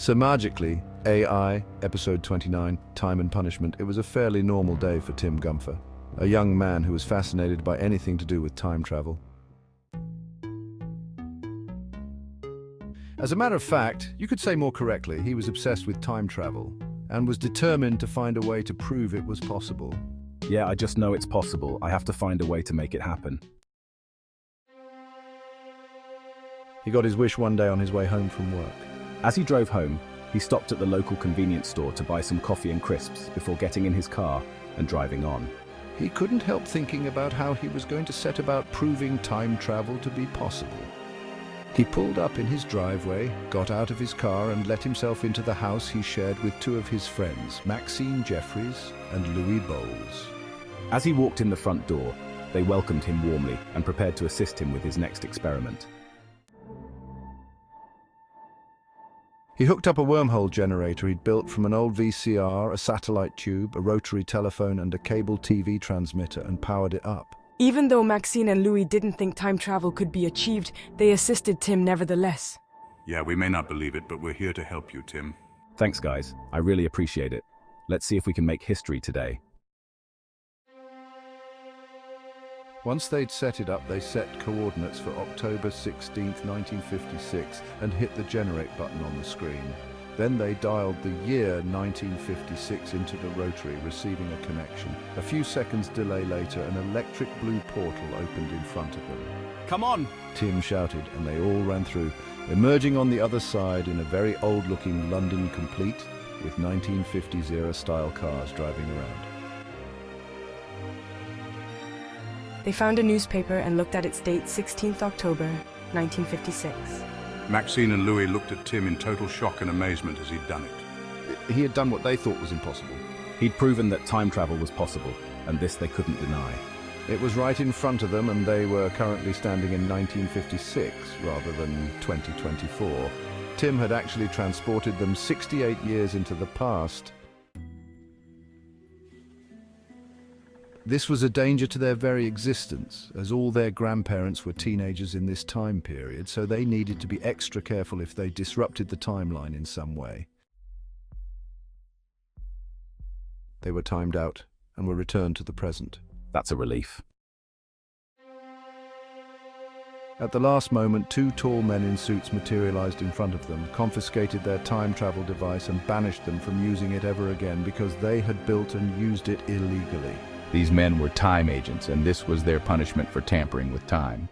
Semajically, AI, Episode 29, Time and Punishment. It was a fairly normal day for Tim Gumpher, a young man who was fascinated by anything to do with time travel. As a matter of fact, you could say more correctly, he was obsessed with time travel and was determined to find a way to prove it was possible. Yeah, I just know it's possible. I have to find a way to make it happen. He got his wish one day on his way home from work. As he drove home, he stopped at the local convenience store to buy some coffee and crisps before getting in his car and driving on. He couldn't help thinking about how he was going to set about proving time travel to be possible. He pulled up in his driveway, got out of his car and let himself into the house he shared with two of his friends, Maxine Jeffries and Louis Bowles. As he walked in the front door, they welcomed him warmly and prepared to assist him with his next experiment. He hooked up a wormhole generator he'd built from an old VCR, a satellite tube, a rotary telephone and a cable TV transmitter and powered it up. Even though Maxine and Louis didn't think time travel could be achieved, they assisted Tim nevertheless. Yeah, we may not believe it, but we're here to help you, Tim. Thanks, guys. I really appreciate it. Let's see if we can make history today. Once they'd set it up, they set coordinates for October 16th, 1956 and hit the generate button on the screen. Then they dialed the year 1956 into the rotary, receiving a connection. A few seconds delay later, an electric blue portal opened in front of them. Come on! Tim shouted, and they all ran through, emerging on the other side in a very old-looking London complete with 1950s era-style cars driving around. They found a newspaper and looked at its date, 16th October, 1956. Maxine and Louis looked at Tim in total shock and amazement as he'd done it. He had done what they thought was impossible. He'd proven that time travel was possible, and this they couldn't deny. It was right in front of them, and they were currently standing in 1956 rather than 2024. Tim had actually transported them 68 years into the past. This was a danger to their very existence, as all their grandparents were teenagers in this time period, so they needed to be extra careful if they disrupted the timeline in some way. They were timed out and were returned to the present. That's a relief. At the last moment, two tall men in suits materialized in front of them, confiscated their time travel device and banished them from using it ever again because they had built and used it illegally. These men were time agents, and this was their punishment for tampering with time.